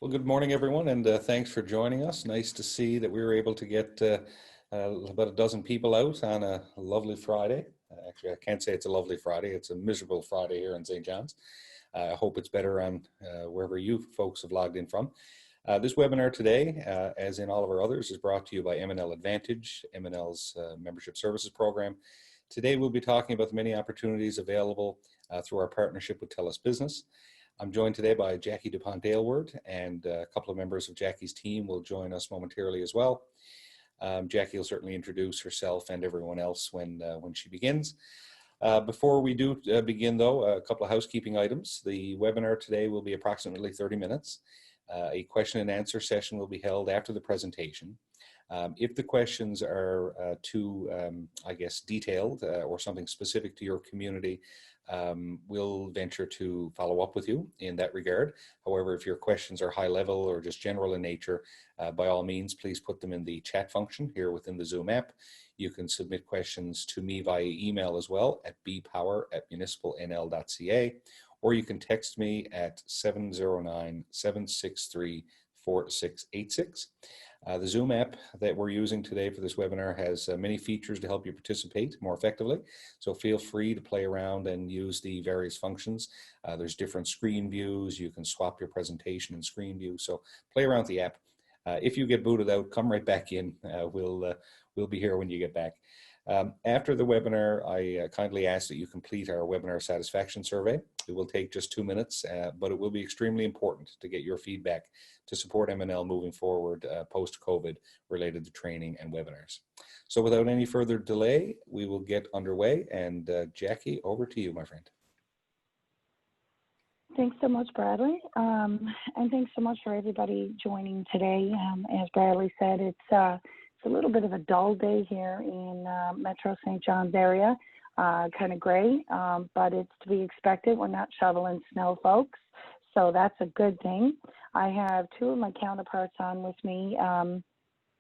Well, good morning, everyone, and thanks for joining us. Nice to see that we were able to get about a dozen people out on a lovely Friday. Actually, I can't say it's a lovely Friday. It's a miserable Friday here in St. John's. I hope it's better on wherever you folks have logged in from. This webinar today, as in all of our others, is brought to you by M&L Advantage, M&L's membership services program. Today, we'll be talking about the many opportunities available through our partnership with Telus Business. I'm joined today by Jackie DuPont-Aylward, and a couple of members of Jackie's team will join us momentarily as well. Jackie will certainly introduce herself and everyone else when she begins. Before we do begin, though, a couple of housekeeping items. The webinar today will be approximately 30 minutes. A question and answer session will be held after the presentation. If the questions are too, detailed or something specific to your community, we'll venture to follow up with you in that regard. However, if your questions are high level or just general in nature, by all means, please put them in the chat function here within the Zoom app. You can submit questions to me via email as well at bpower@municipalnl.ca, or you can text me at 709-763-4686. The Zoom app that we're using today for this webinar has many features to help you participate more effectively. So feel free to play around and use the various functions. There's different screen views. You can swap your presentation in screen view. So play around with the app. If you get booted out, come right back in. We'll be here when you get back. After the webinar, I kindly ask that you complete our webinar satisfaction survey. It will take just 2 minutes, but it will be extremely important to get your feedback to support M&L moving forward post-COVID related to training and webinars. So without any further delay, we will get underway. And Jackie, over to you, my friend. Thanks so much, Bradley. And thanks so much for everybody joining today. As Bradley said, it's a little bit of a dull day here in Metro St. John's area. Kind of gray, but it's to be expected. We're not shoveling snow, folks, so that's a good thing. I have two of my counterparts on with me.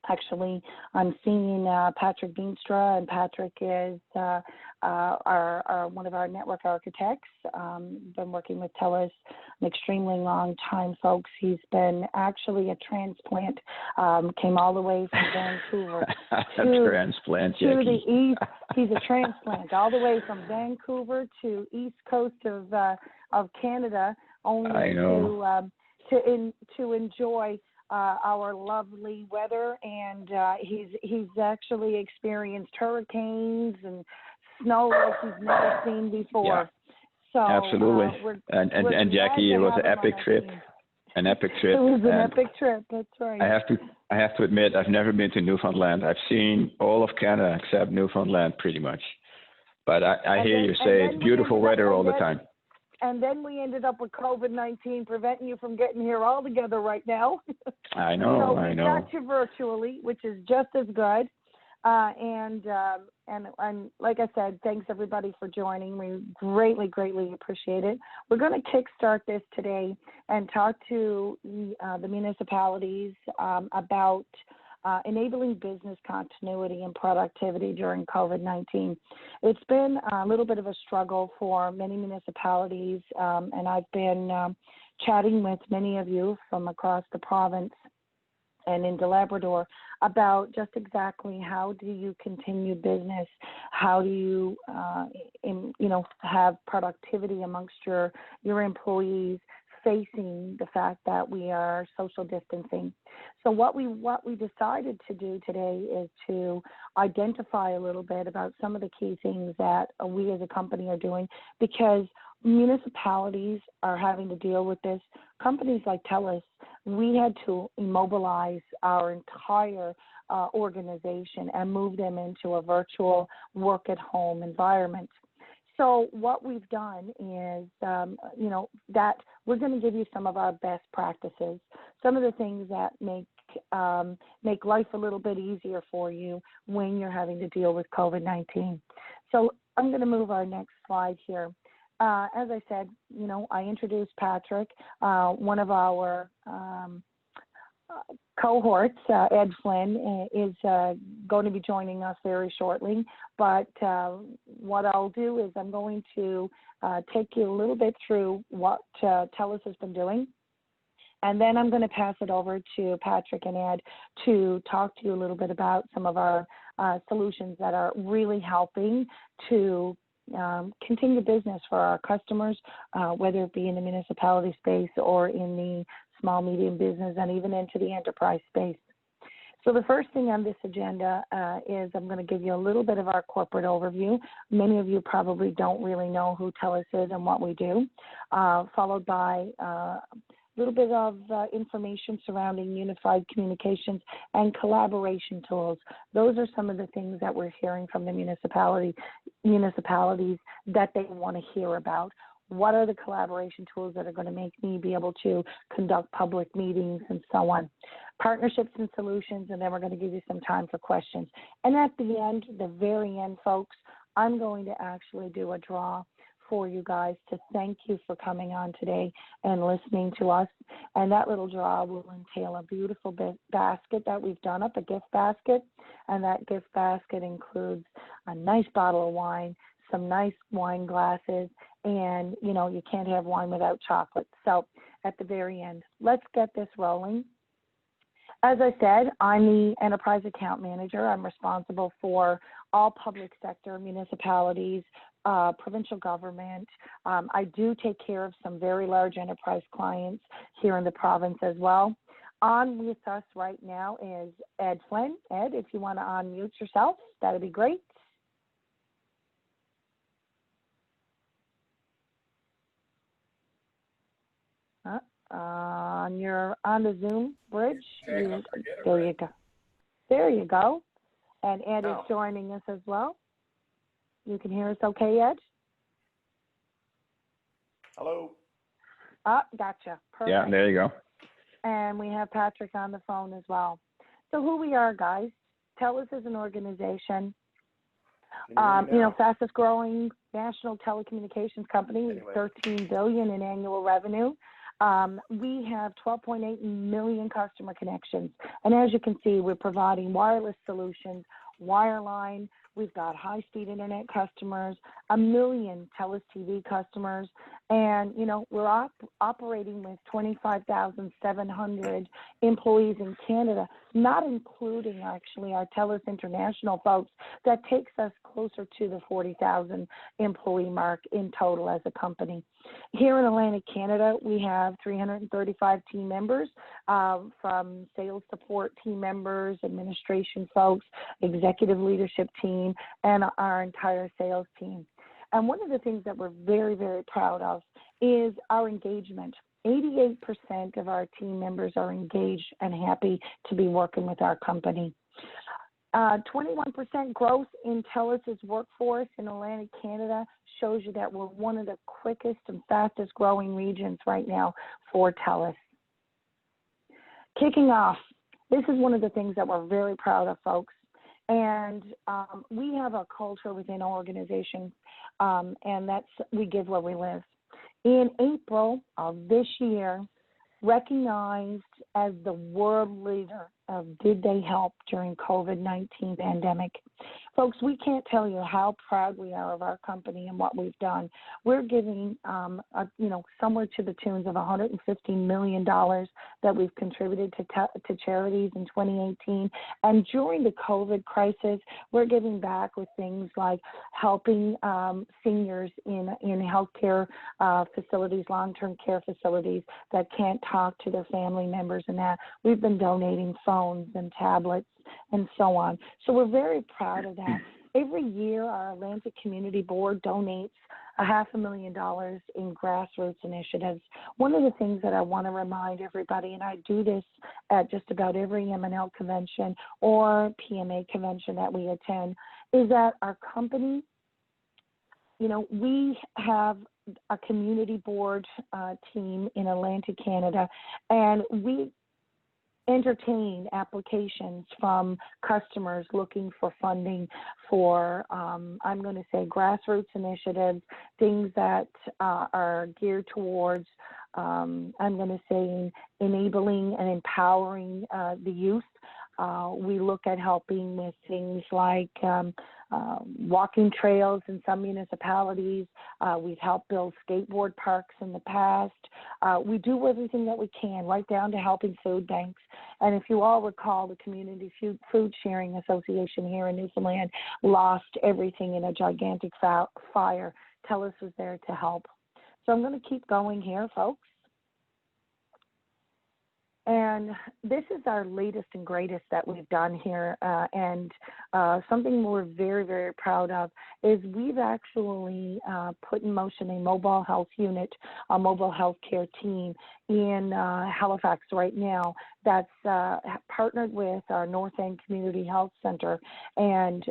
Actually, I'm seeing Patrick Beanstra, and Patrick is one of our network architects. Been working with Telus an extremely long time, folks. He's been actually a transplant, came all the way from Vancouver to the east. He's a transplant all the way from Vancouver to east coast of Canada, only to enjoy our lovely weather, and he's actually experienced hurricanes and snow like he's never seen before. Yeah, so absolutely. And Jackie, it was an epic trip. An epic trip. It was an epic trip. That's right. I have to admit, I've never been to Newfoundland. I've seen all of Canada except Newfoundland, pretty much. But I hear you say it's beautiful weather all the time. And then we ended up with COVID-19 preventing you from getting here all together right now. I know, so I know. we got you virtually, which is just as good. And like I said, thanks everybody for joining. We greatly, greatly appreciate it. We're going to kickstart this today and talk to the municipalities about enabling business continuity and productivity during COVID-19. It's been a little bit of a struggle for many municipalities, and I've been chatting with many of you from across the province and into Labrador about just exactly how do you continue business, how do you, have productivity amongst your employees, facing the fact that we are social distancing. So what we decided to do today is to identify a little bit about some of the key things that we as a company are doing, because municipalities are having to deal with this. Companies like Telus, we had to immobilize our entire organization and move them into a virtual work at home environment. So what we've done is, that we're going to give you some of our best practices, some of the things that make life a little bit easier for you when you're having to deal with COVID-19. So I'm going to move our next slide here. As I said, I introduced Patrick, one of our cohorts. Ed Flynn is going to be joining us very shortly, but what I'll do is I'm going to take you a little bit through what Telus has been doing, And then I'm going to pass it over to Patrick and Ed to talk to you a little bit about some of our solutions that are really helping to continue business for our customers, whether it be in the municipality space or in the small, medium business, and even into the enterprise space. So the first thing on this agenda is I'm going to give you a little bit of our corporate overview. Many of you probably don't really know who Telus is and what we do, followed by a little bit of information surrounding unified communications and collaboration tools. Those are some of the things that we're hearing from the municipalities that they want to hear about. What are the collaboration tools that are going to make me be able to conduct public meetings and so on? Partnerships and solutions, and then we're going to give you some time for questions. And at the end, the very end, folks, I'm going to actually do a draw for you guys to thank you for coming on today and listening to us. And that little draw will entail a beautiful basket that we've done up, a gift basket. And that gift basket includes a nice bottle of wine, some nice wine glasses, and, you know, you can't have wine without chocolate. So at the very end, let's get this rolling. As I said, I'm the Enterprise Account Manager. I'm responsible for all public sector, municipalities, provincial government. I do take care of some very large enterprise clients here in the province as well. On with us right now is Ed Flynn. Ed, if you want to unmute yourself, that would be great. You're on the Zoom bridge. There you go. There you go. And Ed is joining us as well. You can hear us okay, Ed? Hello. Gotcha. Perfect. Yeah, there you go. And we have Patrick on the phone as well. So who we are, guys. Telus is an organization, fastest growing national telecommunications company with $13 billion in annual revenue. We have 12.8 million customer connections. And as you can see, we're providing wireless solutions, wireline. We've got high-speed internet customers, 1 million Telus TV customers, and, you know, we're operating with 25,700 employees in Canada, not including actually our Telus International folks. That takes us closer to the 40,000 employee mark in total as a company. Here in Atlantic Canada, we have 335 team members, from sales support team members, administration folks, executive leadership team, and our entire sales team. And one of the things that we're very, very proud of is our engagement. 88% of our team members are engaged and happy to be working with our company. 21% growth in Telus' workforce in Atlantic Canada shows you that we're one of the quickest and fastest growing regions right now for Telus. Kicking off, this is one of the things that we're very proud of, folks. And we have a culture within our organization, and that's we give where we live. In April of this year, recognized as the world leader of Did They Help during COVID-19 pandemic. Folks, we can't tell you how proud we are of our company and what we've done. We're giving, somewhere to the tunes of $150 million that we've contributed to charities in 2018. And during the COVID crisis, we're giving back with things like helping seniors in healthcare facilities, long-term care facilities that can't talk to their family members and that. We've been donating phones and tablets and so on. So we're very proud of that. Every year, our Atlantic Community Board donates $500,000 in grassroots initiatives. One of the things that I want to remind everybody, and I do this at just about every M&L convention or PMA convention that we attend, is that our company, we have a community board team in Atlantic Canada, and we entertain applications from customers looking for funding for, I'm going to say, grassroots initiatives, things that are geared towards, I'm going to say, enabling and empowering the youth. We look at helping with things like walking trails in some municipalities. We've helped build skateboard parks in the past. We do everything that we can, right down to helping food banks. And if you all recall, the Community Food Sharing Association here in Newfoundland lost everything in a gigantic fire. Telus was there to help. So I'm going to keep going here, folks. And this is our latest and greatest that we've done here. And something we're very, very proud of is we've actually put in motion a mobile health unit, a mobile health care team in Halifax right now that's partnered with our North End Community Health Center. And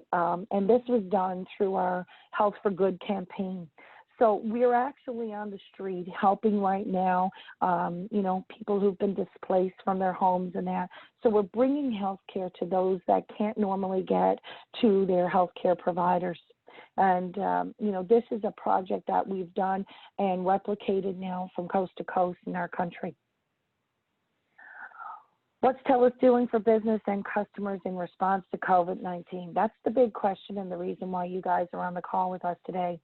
this was done through our Health for Good campaign. So we're actually on the street helping right now, people who've been displaced from their homes and that. So we're bringing health care to those that can't normally get to their health care providers. And, this is a project that we've done and replicated now from coast to coast in our country. What's Telus doing for business and customers in response to COVID-19? That's the big question and the reason why you guys are on the call with us today.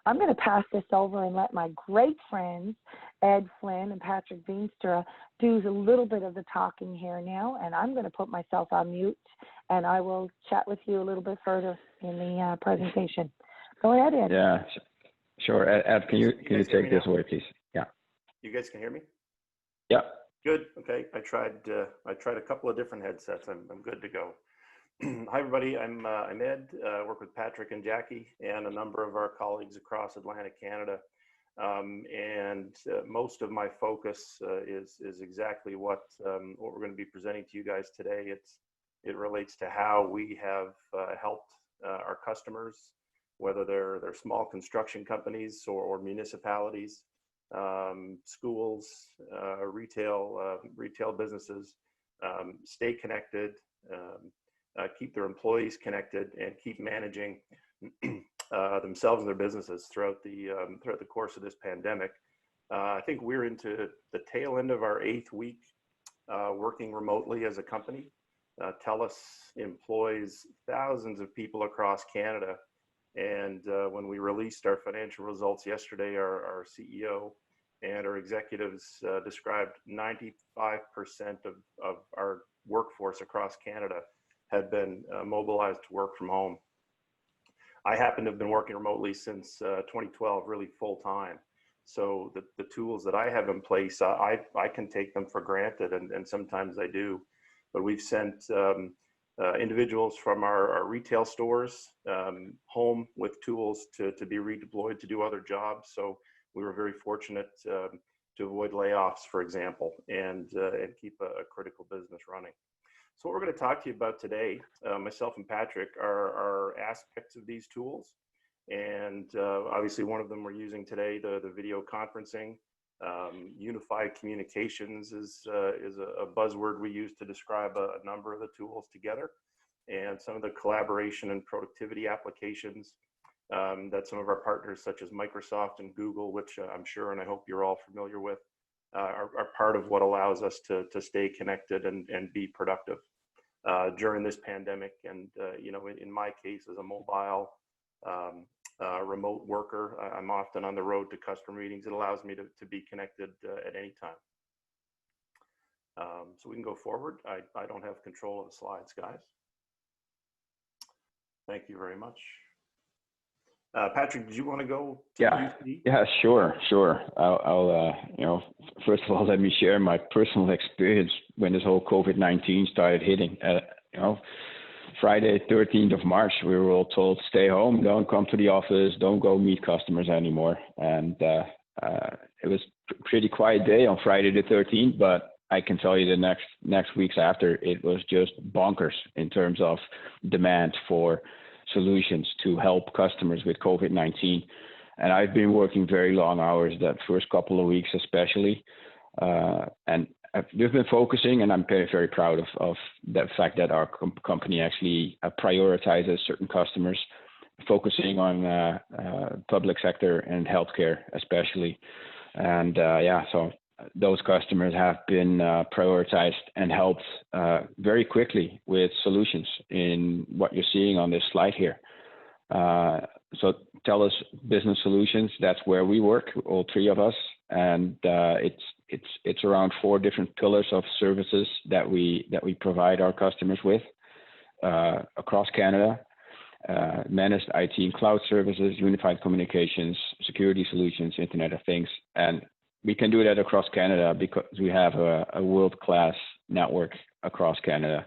I'm going to pass this over and let my great friends, Ed Flynn and Patrick Veenstra, do a little bit of the talking here now, and I'm going to put myself on mute, and I will chat with you a little bit further in the presentation. Go ahead, Ed. Yeah, sure. Ed, can you take this away, please? Yeah. You guys can hear me? Yeah. Good. Okay. I tried a couple of different headsets. I'm good to go. Hi, everybody. I'm Ed. I work with Patrick and Jackie and a number of our colleagues across Atlantic Canada. Most of my focus is exactly what we're going to be presenting to you guys today. It relates to how we have helped our customers, whether they're small construction companies or municipalities, schools, retail businesses, stay connected, keep their employees connected, and keep managing themselves and their businesses throughout the course of this pandemic. I think we're into the tail end of our 8th week working remotely as a company. Telus employs thousands of people across Canada, and when we released our financial results yesterday, our CEO and our executives described 95% of our workforce across Canada had been mobilized to work from home. I happen to have been working remotely since 2012, really full time. So the tools that I have in place, I can take them for granted, and sometimes I do. But we've sent individuals from our retail stores home with tools to be redeployed to do other jobs. So we were very fortunate to avoid layoffs, for example, and keep a critical business running. So what we're going to talk to you about today, myself and Patrick, are aspects of these tools. And obviously one of them we're using today, the video conferencing. Unified communications is a buzzword we use to describe a number of the tools together. And some of the collaboration and productivity applications that some of our partners such as Microsoft and Google, which I'm sure and I hope you're all familiar with, are part of what allows us to stay connected and be productive during this pandemic. And in my case, as a mobile remote worker, I'm often on the road to customer meetings. It allows me to be connected at any time. So we can go forward. I don't have control of the slides, guys. Thank you very much. Patrick, did you want to go to UC? Yeah, sure. I'll first of all, let me share my personal experience when this whole COVID-19 started hitting. Friday, 13th of March, we were all told, stay home, don't come to the office, don't go meet customers anymore. And it was a pretty quiet day on Friday the 13th, but I can tell you the next weeks after, it was just bonkers in terms of demand for solutions to help customers with COVID-19. And I've been working very long hours that first couple of weeks especially. And we've been focusing, and I'm very, very proud of the fact that our company actually prioritizes certain customers, focusing on public sector and healthcare especially. And so those customers have been prioritized and helped very quickly with solutions in what you're seeing on this slide here. So Telus Business Solutions, that's where we work, all three of us, and it's around 4 different pillars of services that we provide our customers with across Canada. Managed IT and cloud services, unified communications, security solutions, Internet of Things, and we can do that across Canada because we have a world-class network across Canada,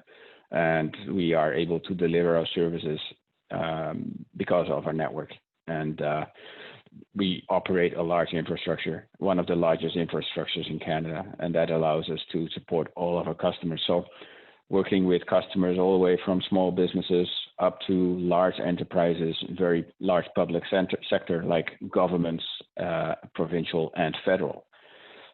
and we are able to deliver our services because of our network. And we operate a large infrastructure, one of the largest infrastructures in Canada, and that allows us to support all of our customers. So working with customers all the way from small businesses up to large enterprises, very large public sector like governments, provincial and federal.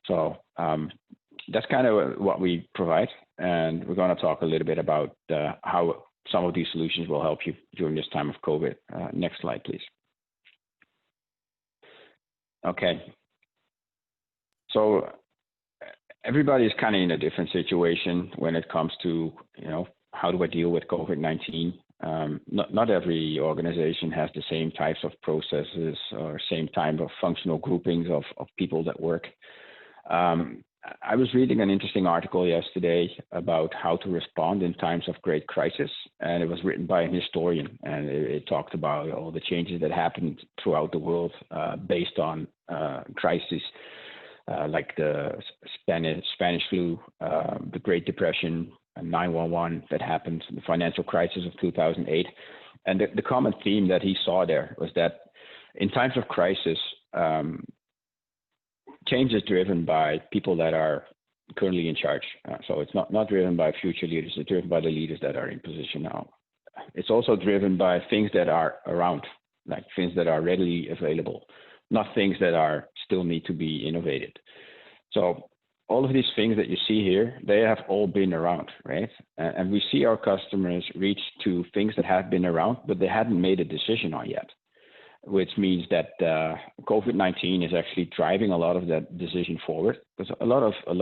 So that's kind of what we provide. And we're going to talk a little bit about how some of these solutions will help you during this time of COVID. Next slide, please. Okay. So everybody's kind of in a different situation when it comes to, how do I deal with COVID-19? Not every organization has the same types of processes or same type of functional groupings of people that work. I was reading an interesting article yesterday about how to respond in times of great crisis, and it was written by a historian, and it talked about all the changes that happened throughout the world based on crises like the Spanish flu, the Great Depression, 9/11 that happened, the financial crisis of 2008. And the common theme that he saw there was that in times of crisis, change is driven by people that are currently in charge. So it's not driven by future leaders, it's driven by the leaders that are in position now. It's also driven by things that are around, like things that are readily available, not things that are still need to be innovated. So all of these things that you see here, they have all been around, right? And we see our customers reach to things that have been around, but they hadn't made a decision on yet, which means that COVID-19 is actually driving a lot of that decision forward. Because a lot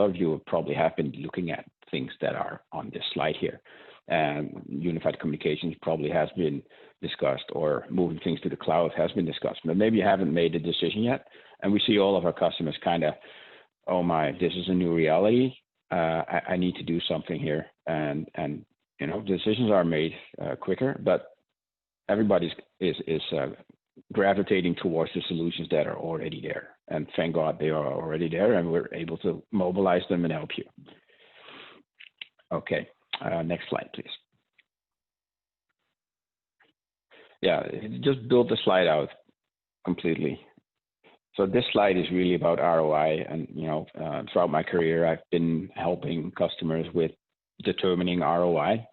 of you probably have been looking at things that are on this slide here. And unified communications probably has been discussed, or moving things to the cloud has been discussed, but maybe you haven't made a decision yet. And we see all of our customers kind of, oh my, this is a new reality. I need to do something here. And decisions are made quicker, but everybody is gravitating towards the solutions that are already there. And thank God they are already there, and we're able to mobilize them and help you. Okay, next slide, please. Yeah, just build the slide out completely. So this slide is really about ROI, and throughout my career, I've been helping customers with determining ROI.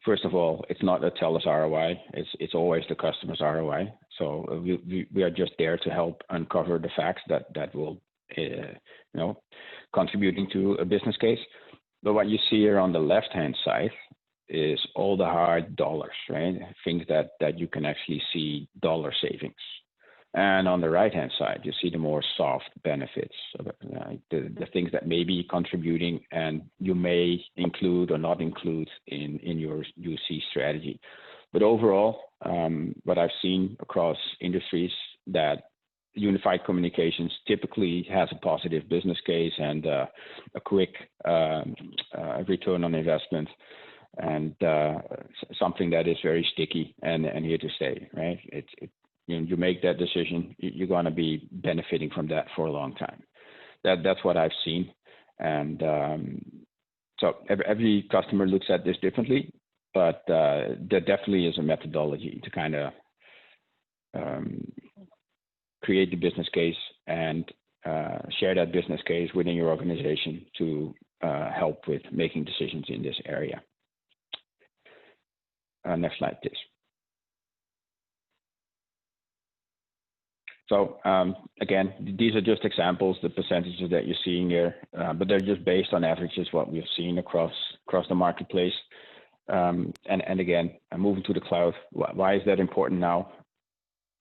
First of all, it's not a Telus ROI; it's always the customer's ROI. So we are just there to help uncover the facts that will, contributing to a business case. But what you see here on the left-hand side is all the hard dollars, right? Things that you can actually see dollar savings. And on the right-hand side, you see the more soft benefits, the things that may be contributing and you may include or not include in your UC strategy. But overall, what I've seen across industries, that unified communications typically has a positive business case and a quick return on investment, and something that is very sticky and here to stay, right? You make that decision, you're going to be benefiting from that for a long time. That's what I've seen. And so every customer looks at this differently, but there definitely is a methodology to kind of create the business case and share that business case within your organization to help with making decisions in this area. Next slide, please. So again, these are just examples, the percentages that you're seeing here, but they're just based on averages, what we've seen across the marketplace. And again, moving to the cloud, why is that important now?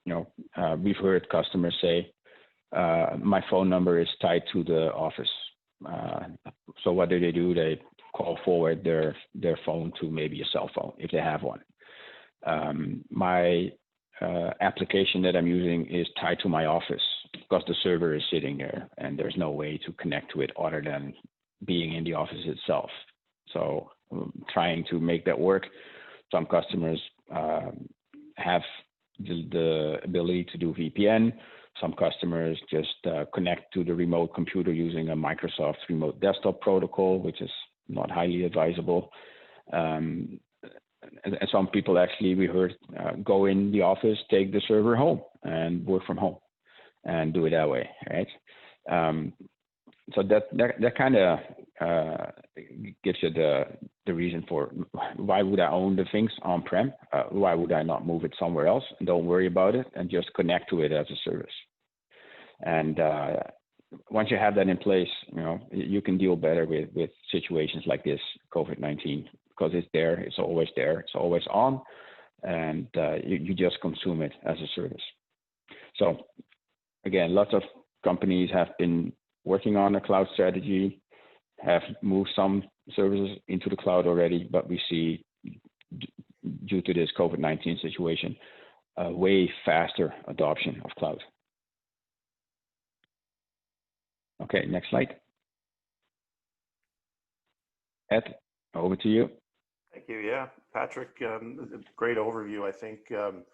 We've heard customers say, my phone number is tied to the office. So what do? They call forward their phone to maybe a cell phone if they have one. My application that I'm using is tied to my office because the server is sitting there and there's no way to connect to it other than being in the office itself. So trying to make that work. Some customers have the ability to do VPN. Some customers just connect to the remote computer using a Microsoft remote desktop protocol, which is not highly advisable. And some people actually, we heard, go in the office, take the server home and work from home and do it that way, right? So that kind of gives you the reason for why would I own the things on-prem? Why would I not move it somewhere else and don't worry about it and just connect to it as a service? And once you have that in place, you can deal better with situations like this, COVID-19, because it's there, it's always on, and you just consume it as a service. So again, lots of companies have been working on a cloud strategy, have moved some services into the cloud already, but we see, due to this COVID-19 situation, a way faster adoption of cloud. Okay, next slide. Ed, over to you. Thank you. Yeah, Patrick, great overview, I think, of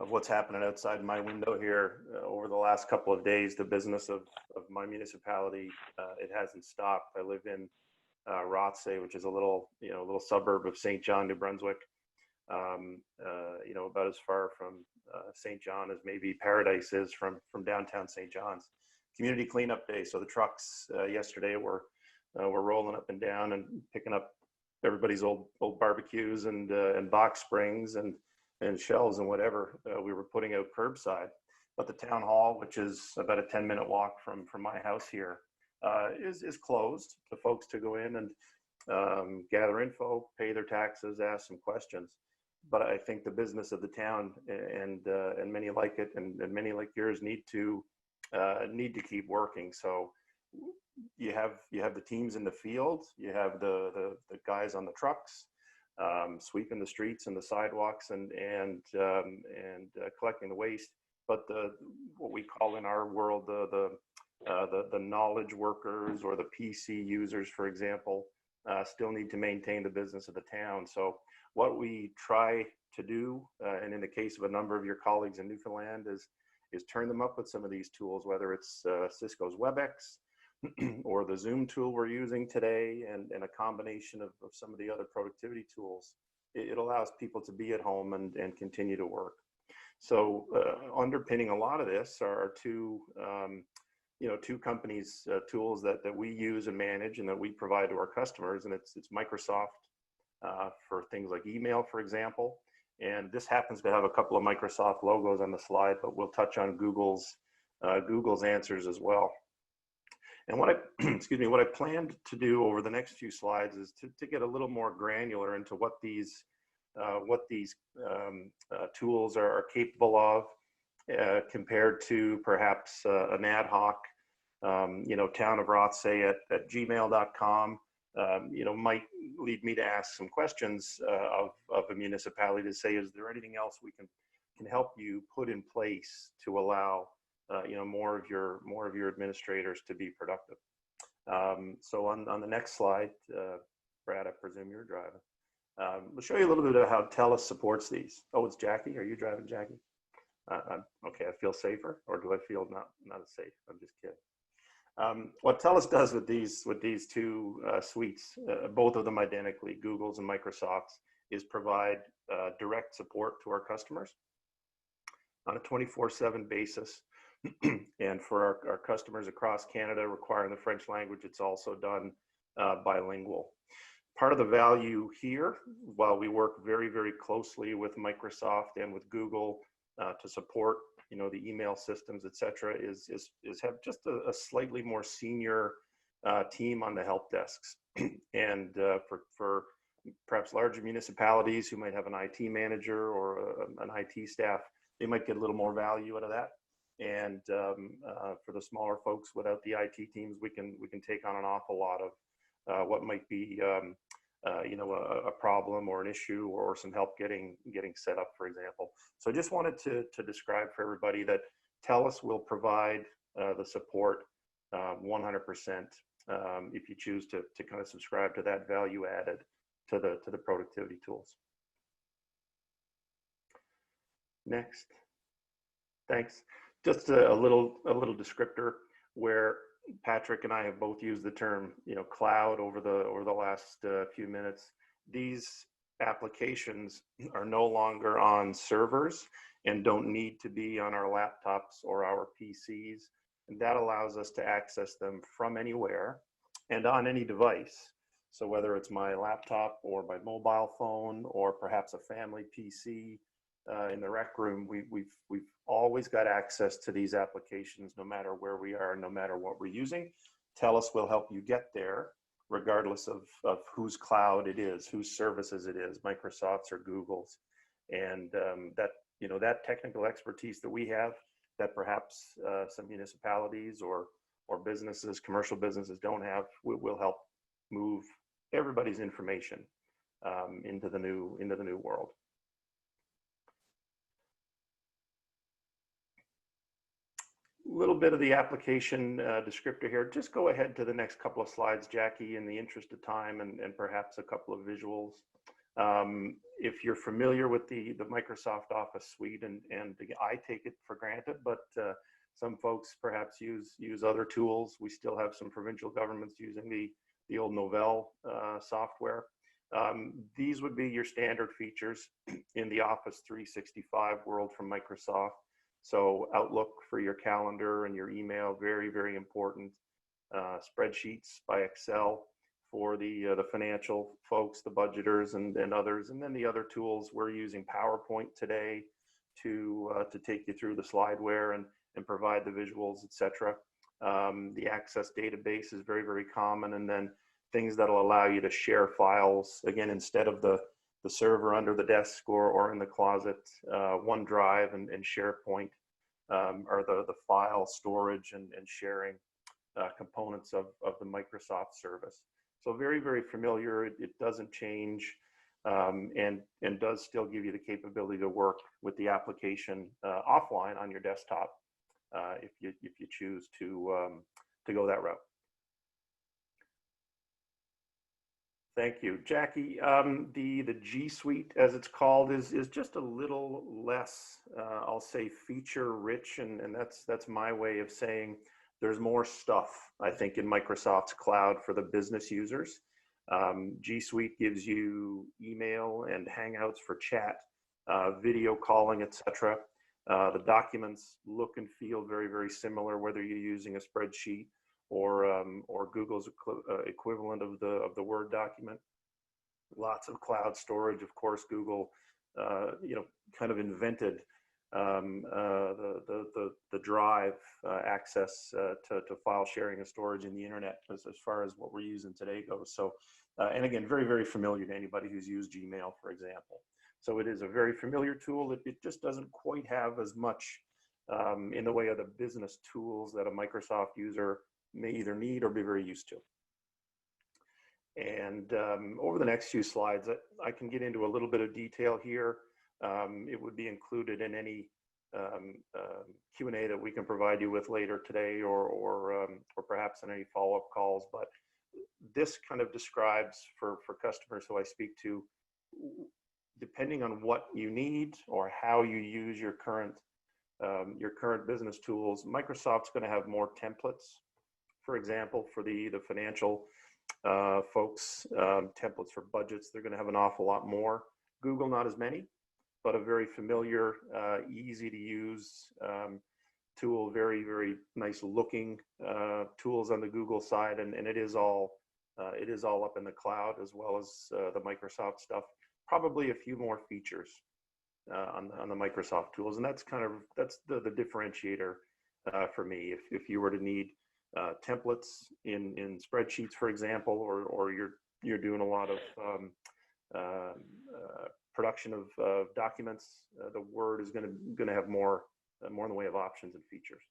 what's happening outside my window here over the last couple of days. The business of my municipality, it hasn't stopped. I live in Rothsay, which is a little suburb of St. John, New Brunswick. About as far from St. John as maybe Paradise is from downtown St. John's. Community cleanup day. So the trucks yesterday were rolling up and down and picking up everybody's old barbecues and box springs and shelves and whatever we were putting out curbside. But the town hall, which is about a 10-minute walk from my house here, is closed to folks to go in and gather info, pay their taxes, ask some questions. But I think the business of the town and many like it and many like yours need to keep working. So you have the teams in the field, you have the guys on the trucks, sweeping the streets and the sidewalks and collecting the waste. But what we call in our world the knowledge workers or the PC users, for example, still need to maintain the business of the town. So what we try to do, and in the case of a number of your colleagues in Newfoundland, is turn them up with some of these tools, whether it's Cisco's WebEx or the Zoom tool we're using today, and a combination of some of the other productivity tools. It allows people to be at home and continue to work. So underpinning a lot of this are two companies' tools that we use and manage and that we provide to our customers, and it's Microsoft for things like email, for example. And this happens to have a couple of Microsoft logos on the slide, but we'll touch on Google's answers as well. And what I planned to do over the next few slides is to get a little more granular into what these tools are capable of compared to perhaps an ad hoc, town of Rothsay at gmail.com. Might lead me to ask some questions of a municipality to say, is there anything else we can help you put in place to allow more of your administrators to be productive? So on the next slide, Brad, I presume you're driving. We'll show you a little bit of how Telus supports these. Oh, it's Jackie. Are you driving, Jackie? Okay, I feel safer, or do I feel not as safe? I'm just kidding. What Telus does with these two suites, both of them identically, Google's and Microsoft's, is provide direct support to our customers on a 24/7 basis. And for our customers across Canada requiring the French language, it's also done bilingual. Part of the value here, while we work very, very closely with Microsoft and with Google to support the email systems, et cetera, is have just a slightly more senior team on the help desks. And for perhaps larger municipalities who might have an IT manager or an IT staff, they might get a little more value out of that. And for the smaller folks without the IT teams, we can take on an awful lot of what might be a problem or an issue or some help getting set up, for example. So I just wanted to describe for everybody that Telus will provide the support 100% if you choose to kind of subscribe to that value added to the productivity tools. Next, thanks. Just a little descriptor where Patrick and I have both used the term, cloud over the last few minutes. These applications are no longer on servers and don't need to be on our laptops or our PCs. And that allows us to access them from anywhere and on any device. So whether it's my laptop or my mobile phone or perhaps a family PC in the rec room, we've always got access to these applications no matter where we are, no matter what we're using. Telus will help you get there regardless of whose cloud it is, whose services it is, Microsoft's or Google's. And that technical expertise that we have that perhaps some municipalities or businesses, commercial businesses don't have, will help move everybody's information into the new world. A little bit of the application descriptor here. Just go ahead to the next couple of slides, Jackie, in the interest of time, and perhaps a couple of visuals. If you're familiar with the Microsoft Office suite, and I take it for granted, but some folks perhaps use other tools. We still have some provincial governments using the old Novell software. These would be your standard features in the Office 365 world from Microsoft. So Outlook for your calendar and your email, very, very important. Spreadsheets by Excel for the financial folks, the budgeters and others. And then the other tools, we're using PowerPoint today to take you through the slideware and provide the visuals, etc. The Access database is very, very common. And then things that'll allow you to share files, again, instead of the server under the desk or in the closet. OneDrive and SharePoint are the file storage and sharing components of the Microsoft service. So very, very familiar. It doesn't change and does still give you the capability to work with the application offline on your desktop if you choose to go that route. Thank you, Jackie. The G Suite, as it's called, is just a little less, I'll say, feature rich, and that's my way of saying there's more stuff, I think, in Microsoft's cloud for the business users. G Suite gives you email and Hangouts for chat, video calling, etc. The documents look and feel very, very similar, whether you're using a spreadsheet or Google's equivalent of the Word document. Lots of cloud storage, of course. Google, kind of invented the Drive access to file sharing and storage in the internet as far as what we're using today goes. So, and again, very, very familiar to anybody who's used Gmail, for example. So it is a very familiar tool. It just doesn't quite have as much in the way of the business tools that a Microsoft user may either need or be very used to. And over the next few slides, I can get into a little bit of detail here. It would be included in any Q&A that we can provide you with later today or perhaps in any follow-up calls. But this kind of describes for customers who I speak to, depending on what you need or how you use your current business tools, Microsoft's going to have more templates. For example, for the financial folks, templates for budgets, they're going to have an awful lot more. Google, not as many, but a very familiar, easy to use tool, very, very nice looking tools on the Google side. And it is all up in the cloud as well as the Microsoft stuff. Probably a few more features on the Microsoft tools. And that's the differentiator for me. If you were to need templates in spreadsheets, for example, or you're doing a lot of production of documents, the Word is going to have more more in the way of options and features.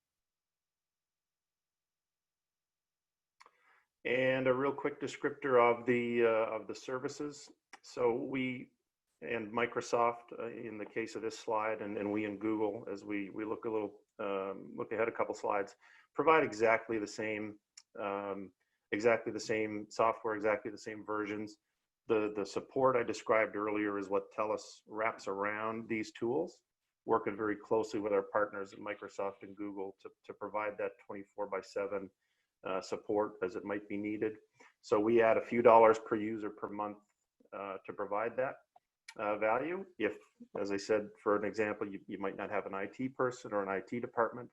And a real quick descriptor of the services. So we and Microsoft, in the case of this slide, and we and Google, as we look a little look ahead a couple slides, provide exactly the same software, exactly the same versions. The support I described earlier is what Telus wraps around these tools, working very closely with our partners at Microsoft and Google to provide that 24/7 support as it might be needed. So we add a few dollars per user per month to provide that value. If, as I said, for an example, you might not have an IT person or an IT department,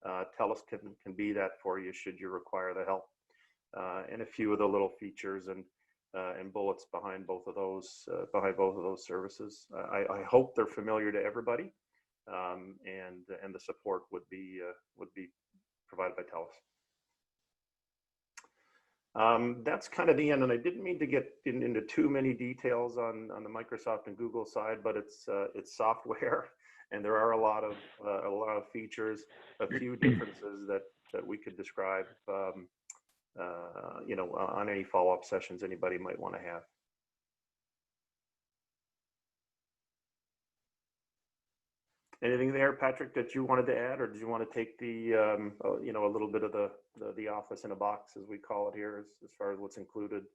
Telus can be that for you should you require the help. And a few of the little features and bullets behind both of those services. I hope they're familiar to everybody, and the support would be provided by Telus. That's kind of the end, and I didn't mean to get into too many details on the Microsoft and Google side, but it's software, and there are a lot of features, a few differences that we could describe, on any follow-up sessions anybody might want to have. Anything there, Patrick, that you wanted to add, or did you want to take the a little bit of the office in a box, as we call it here, as far as what's included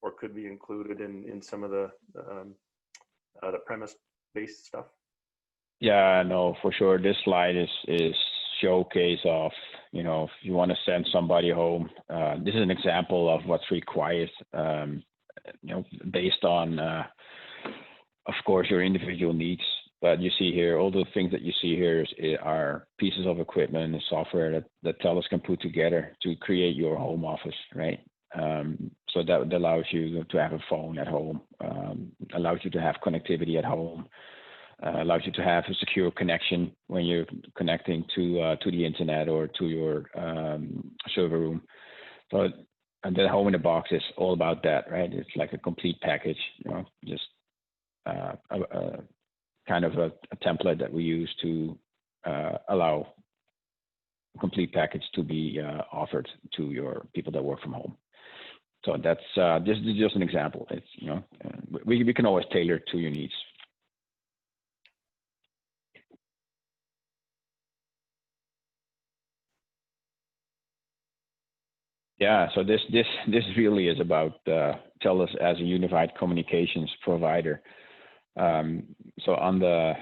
or could be included in some of the premise-based stuff? Yeah, no, for sure. This slide is showcase of, if you want to send somebody home, this is an example of what's required, based on, of course, your individual needs. But you see here, all the things that you see here are pieces of equipment and software that Telus can put together to create your home office, right? So that allows you to have a phone at home, allows you to have connectivity at home, allows you to have a secure connection when you're connecting to the internet or to your server room. So, and the home in the box is all about that, right? It's like a complete package, just kind of a template that we use to allow a complete package to be offered to your people that work from home. So that's just an example. It's we can always tailor to your needs. Yeah, so this really is about Telus as a unified communications provider. So on the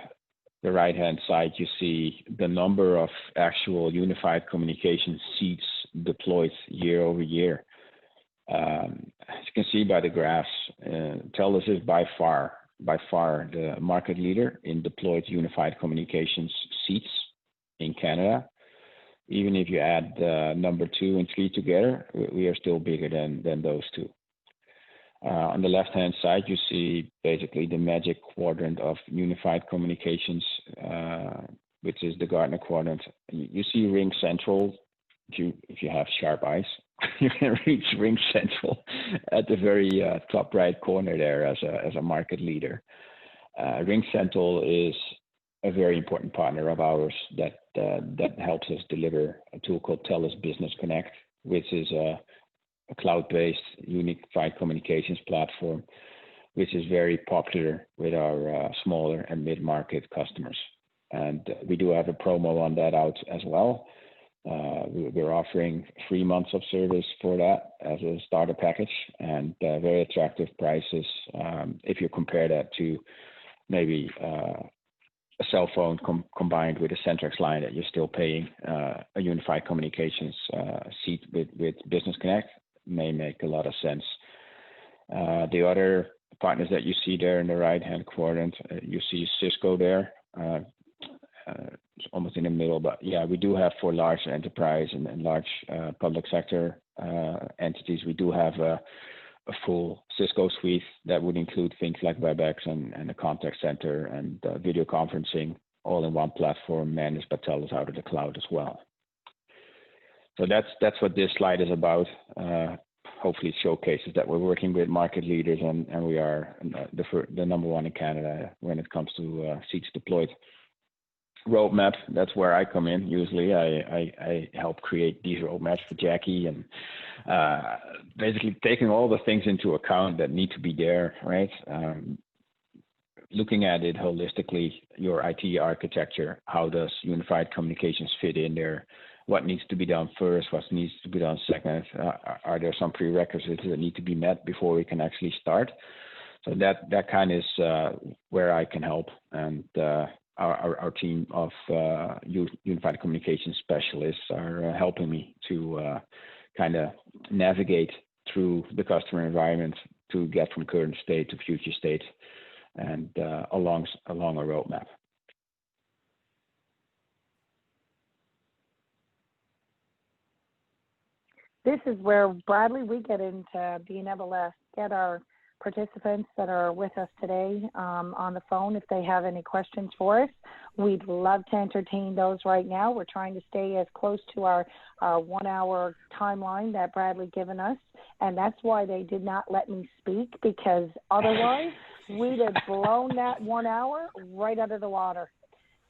right-hand side, you see the number of actual unified communication seats deployed year over year. As you can see by the graphs, Telus is by far the market leader in deployed unified communications seats in Canada. Even if you add number 2 and 3 together, we are still bigger than those two. On the left-hand side, you see basically the magic quadrant of unified communications, which is the Gartner quadrant. You see Ring Central. If you have sharp eyes, you can reach Ring Central at the very top right corner there as a market leader. Ring Central is a very important partner of ours that helps us deliver a tool called Telus Business Connect, which is a cloud-based unified communications platform, which is very popular with our smaller and mid-market customers. And we do have a promo on that out as well. We're offering 3 months of service for that as a starter package, and very attractive prices if you compare that to maybe a cell phone combined with a Centrex line that you're still paying. A unified communications seat with Business Connect may make a lot of sense. The other partners that you see there in the right-hand quadrant, you see Cisco there. It's almost in the middle, but yeah, we do have for large enterprise and large public sector entities. We do have a full Cisco suite that would include things like WebEx and the contact center and video conferencing, all in one platform managed by Telus out of the cloud as well. So that's what this slide is about. Hopefully it showcases that we're working with market leaders and we are the number one in Canada when it comes to seats deployed. roadmap. That's where I come in. Usually I help create these roadmaps for Jackie, and basically taking all the things into account that need to be there, right? Looking at it holistically, your IT architecture, how does unified communications fit in there? What needs to be done first? What needs to be done second? Are there some prerequisites that need to be met before we can actually start? So that kind of is where I can help, and our team of unified communication specialists are helping me to kind of navigate through the customer environment to get from current state to future state, and along a roadmap. This is where, Bradley, we get into being able to get our participants that are with us today on the phone. If they have any questions for us, we'd love to entertain those right now. We're trying to stay as close to our 1 hour timeline that Bradley given us, and that's why they did not let me speak, because otherwise we'd have blown that 1 hour right out of the water.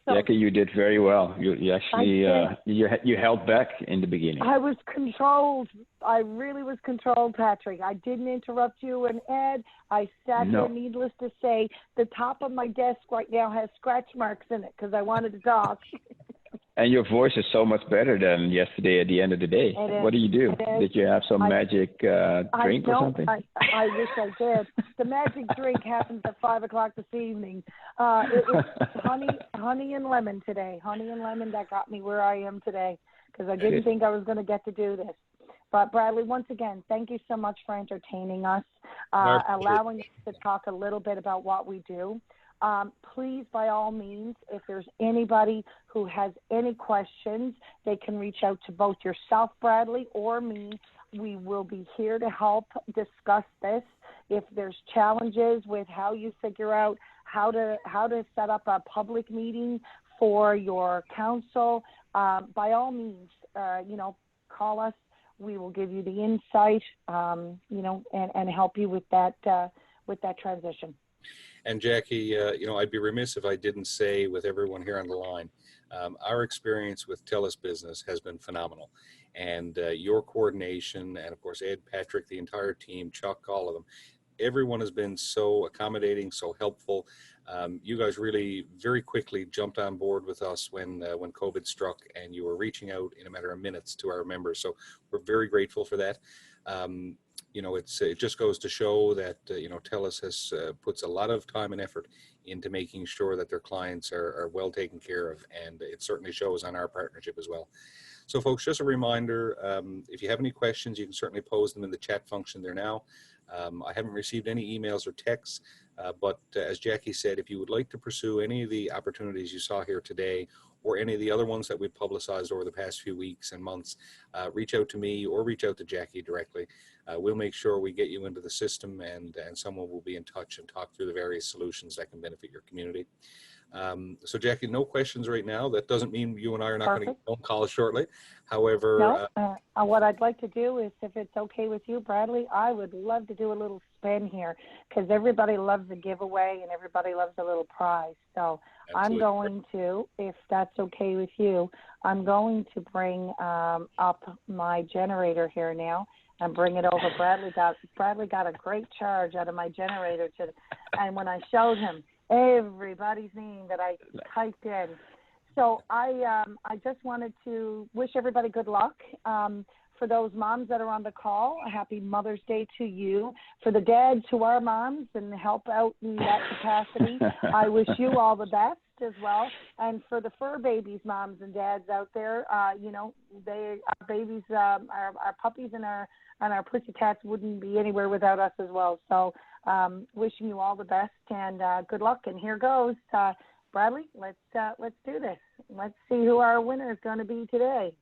So, Jackie, you did very well. You actually you held back in the beginning. I was controlled. I really was controlled, Patrick. I didn't interrupt you and Ed. I sat here, needless to say. The top of my desk right now has scratch marks in it because I wanted to talk. And your voice is so much better than yesterday at the end of the day. What do you do? Did you have some magic drink or something? I wish I did. The magic drink happens at 5 o'clock this evening. It was honey and lemon today. Honey and lemon that got me where I am today, because I didn't think I was going to get to do this. But Bradley, once again, thank you so much for entertaining us, allowing us to talk a little bit about what we do. Please, by all means, if there's anybody who has any questions, they can reach out to both yourself, Bradley, or me. We will be here to help discuss this. If there's challenges with how you figure out how to set up a public meeting for your council, by all means, call us. We will give you the insight, and help you with that transition. And Jackie, I'd be remiss if I didn't say, with everyone here on the line, our experience with Telus Business has been phenomenal. And your coordination, and of course, Ed, Patrick, the entire team, Chuck, all of them, everyone has been so accommodating, so helpful. You guys really very quickly jumped on board with us when COVID struck, and you were reaching out in a matter of minutes to our members. So we're very grateful for that. It just goes to show that Telus has puts a lot of time and effort into making sure that their clients are well taken care of, and it certainly shows on our partnership as well. So folks, just a reminder, if you have any questions, you can certainly pose them in the chat function there now. I haven't received any emails or texts, but as Jackie said, if you would like to pursue any of the opportunities you saw here today, or any of the other ones that we've publicized over the past few weeks and months, reach out to me or reach out to Jackie directly. We'll make sure we get you into the system, and someone will be in touch and talk through the various solutions that can benefit your community. So Jackie, no questions right now. That doesn't mean you and I are not going to get phone calls shortly. However, what I'd like to do is, if it's okay with you, Bradley, I would love to do a little spin here, because everybody loves a giveaway and everybody loves a little prize. So absolutely. I'm going to, if that's okay with you, I'm going to bring up my generator here now and bring it over. Bradley got a great charge out of my generator and when I showed him everybody's name that I typed in. So I just wanted to wish everybody good luck. For those moms that are on the call, a happy Mother's Day to you. For the dads who are moms and help out in that capacity, I wish you all the best as well. And for the fur babies, moms and dads out there, our babies, our puppies and our pussycats wouldn't be anywhere without us as well. So wishing you all the best and good luck. And here goes. Bradley, let's do this. Let's see who our winner is going to be today.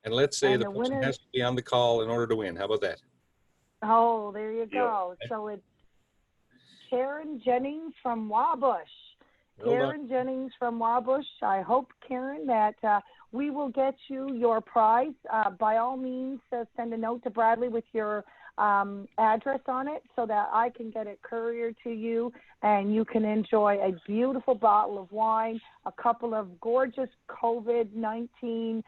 And let's say the person has to be on the call in order to win. How about that? Oh, there you go. Yeah. So it's Karen Jennings from Wabush. Karen Jennings from Wabush. I hope, Karen, that we will get you your prize. By all means, send a note to Bradley with your address on it so that I can get it couriered to you, and you can enjoy a beautiful bottle of wine, a couple of gorgeous COVID-19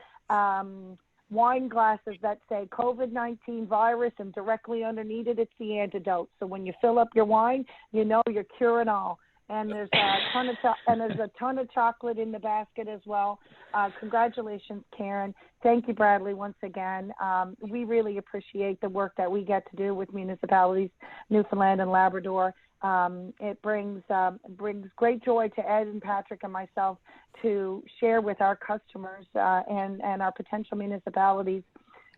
wine glasses that say COVID-19 virus, and directly underneath it, it's the antidote. So when you fill up your wine, you know you're curing all. And there's a ton of chocolate in the basket as well. Congratulations, Karen. Thank you, Bradley, once again. We really appreciate the work that we get to do with municipalities, Newfoundland and Labrador. It brings great joy to Ed and Patrick and myself to share with our customers and our potential municipalities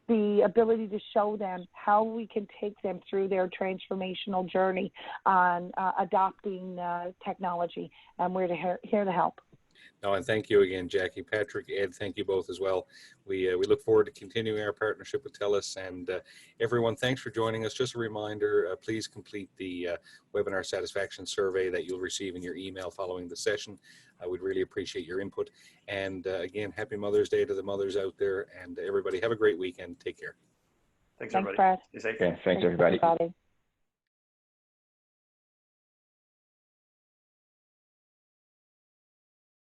the ability to show them how we can take them through their transformational journey on adopting technology. And we're here to help. No, and thank you again, Jackie, Patrick, Ed. Thank you both as well. We look forward to continuing our partnership with Telus. And everyone, thanks for joining us. Just a reminder, please complete the webinar satisfaction survey that you'll receive in your email following the session. I would really appreciate your input. And again, happy Mother's Day to the mothers out there. And everybody, have a great weekend. Take care. Thanks, Thanks, everybody. Brad. Stay safe. Okay, thanks everybody.